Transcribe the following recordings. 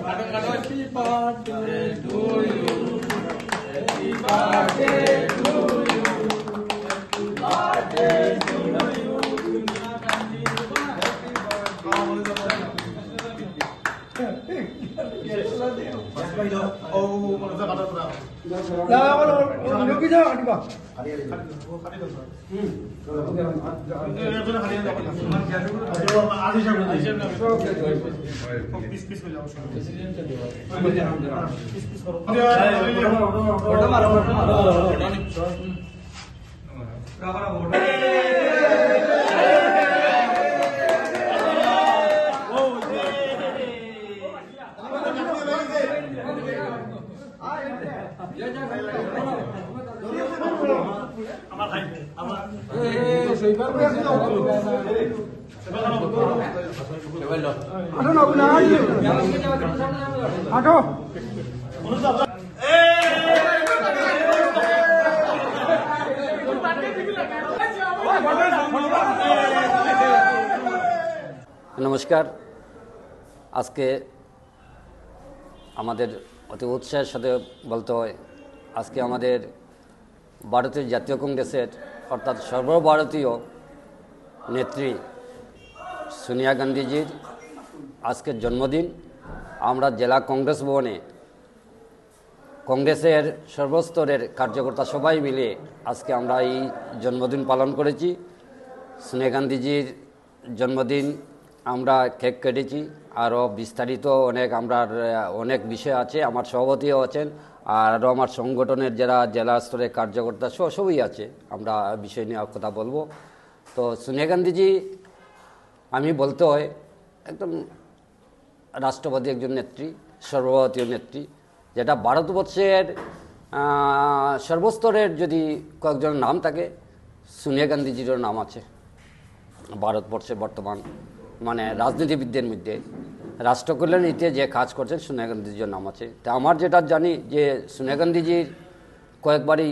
Happy birthday to you. Happy birthday to you. Happy birthday to you. নমস্কার। আজকে আমাদের অতি উৎসাহের সাথে বলতে হয়, আজকে আমাদের ভারতের জাতীয় কংগ্রেসের অর্থাৎ সর্বভারতীয় নেত্রী সোনিয়া গান্ধীজির আজকের জন্মদিন। আমরা জেলা কংগ্রেস ভবনে কংগ্রেসের সর্বস্তরের কার্যকর্তা সবাই মিলে আজকে আমরা এই জন্মদিন পালন করেছি। সোনিয়া গান্ধীজির জন্মদিন আমরা কেক কেটেছি, আরও বিস্তারিত অনেক বিষয় আছে। আমার সভাপতিও আছেন, আরও আমার সংগঠনের যারা জেলা স্তরের কার্যকর্তা সবই আছে। আমরা বিষয় নিয়ে কথা বলবো। তো সোনিয়া গান্ধীজি আমি বলতে হয় একদম রাষ্ট্রবাদী একজন নেত্রী, সর্বভারতীয় নেত্রী, যেটা ভারতবর্ষের সর্বস্তরের যদি কয়েকজনের নাম থাকে, সোনিয়া গান্ধীজিরও নাম আছে। ভারতবর্ষের বর্তমান রাজনীতিবিদদের মধ্যে রাষ্ট্রকল্যাণ নীতিতে যে কাজ করছেন সোনিয়া গান্ধীজির নাম আছে। তা আমার যেটা জানি যে সোনিয়া গান্ধীজির কয়েকবারই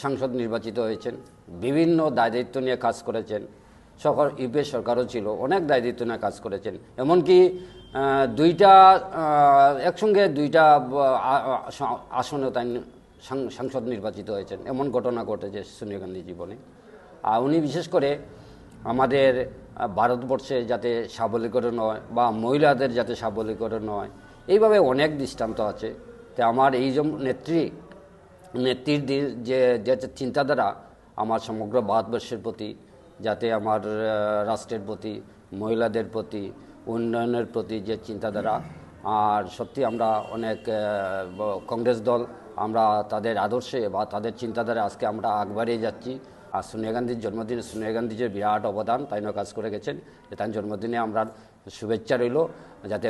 সাংসদ নির্বাচিত হয়েছেন, বিভিন্ন দায়িত্ব নিয়ে কাজ করেছেন, ইউপিএ সরকারও ছিল, অনেক দায়িত্ব নিয়ে কাজ করেছেন। এমনকি একসঙ্গে দুইটা আসনে তাই সাংসদ নির্বাচিত হয়েছেন, এমন ঘটনা ঘটেছে সোনিয়া গান্ধী জীবনে। আর উনি বিশেষ করে আমাদের ভারতবর্ষে যাতে সবলীকরণ হয় বা মহিলাদের যাতে সবলীকরণ হয়, এইভাবে অনেক দৃষ্টান্ত আছে। তো আমার এই যে নেত্রীর যে চিন্তাধারা আমার সমগ্র ভারতবর্ষের প্রতি, যাতে আমার রাষ্ট্রের প্রতি, মহিলাদের প্রতি, উন্নয়নের প্রতি যে চিন্তাধারা, আর সত্যি আমরা অনেক কংগ্রেস দল আমরা তাদের আদর্শে বা তাদের চিন্তাধারা আজকে আমরা আগবাড়িয়ে যাচ্ছি। আর সোনিয়া গান্ধীর জন্মদিনে সোনিয়া গান্ধীজির বিরাট অবদান, তাইনও কাজ করে গেছেন। তার জন্মদিনে আমরা শুভেচ্ছা রইল, যাতে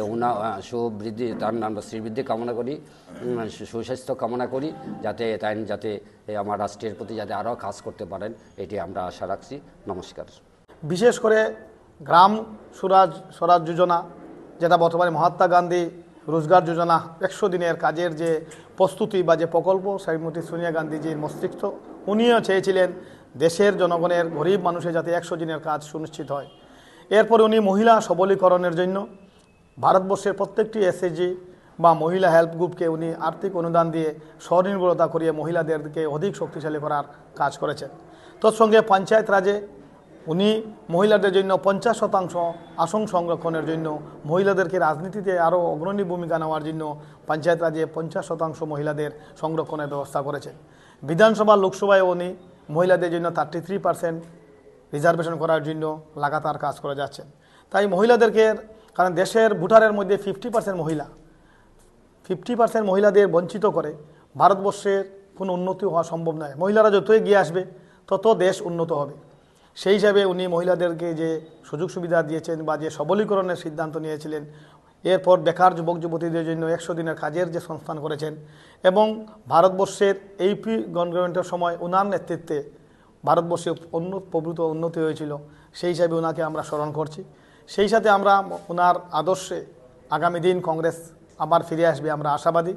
সুবৃদ্ধি তার আমরা শ্রীবৃদ্ধি কামনা করি, সুস্বাস্থ্য কামনা করি, যাতে আমার রাষ্ট্রের প্রতি যাতে আরও কাজ করতে পারেন, এটি আমরা আশা রাখছি। নমস্কার। বিশেষ করে গ্রাম স্বরাজ যোজনা, যেটা বর্তমানে মহাত্মা গান্ধী রোজগার যোজনা, 100 দিনের কাজের যে প্রস্তুতি বা যে প্রকল্প, শ্রীমতী সোনিয়া গান্ধীজির মস্তিষ্ক, উনিও চেয়েছিলেন দেশের জনগণের গরিব মানুষের যাতে 100 দিনের কাজ সুনিশ্চিত হয়। এরপরে উনি মহিলা সবলীকরণের জন্য ভারতবর্ষের প্রত্যেকটি এসএইচজি বা মহিলা হেল্প গ্রুপকে উনি আর্থিক অনুদান দিয়ে স্বনির্ভরতা করিয়ে মহিলাদেরকে অধিক শক্তিশালী করার কাজ করেছেন। তৎসঙ্গে পঞ্চায়েত রাজে উনি মহিলাদের জন্য 50% আসন সংরক্ষণের জন্য, মহিলাদেরকে রাজনীতিতে আরও অগ্রণী ভূমিকা নেওয়ার জন্য পঞ্চায়েত রাজে 50% মহিলাদের সংরক্ষণের ব্যবস্থা করেছেন। বিধানসভা লোকসভায় উনি মহিলাদের জন্য 33% রিজার্ভেশন করার জন্য লাগাতার কাজ করে যাচ্ছেন। তাই মহিলাদেরকে, কারণ দেশের ভোটারের মধ্যে 50% মহিলাদের বঞ্চিত করে ভারতবর্ষের কোনো উন্নতি হওয়া সম্ভব নয়। মহিলারা যতই এগিয়ে আসবে তত দেশ উন্নত হবে। সেই হিসাবে উনি মহিলাদেরকে যে সুযোগ সুবিধা দিয়েছেন বা যে সবলীকরণের সিদ্ধান্ত নিয়েছিলেন, এরপর বেকার যুবক যুবতীদের জন্য 100 দিনের কাজের যে সংস্থান করেছেন, এবং ভারতবর্ষের এইপি গভর্নমেন্টের সময় ওনার নেতৃত্বে ভারতবর্ষে প্রভূত উন্নতি হয়েছিল। সেই হিসাবে ওনাকে আমরা স্মরণ করছি। সেই সাথে আমরা ওনার আদর্শে আগামী দিন কংগ্রেস আবার ফিরে আসবে, আমরা আশাবাদী।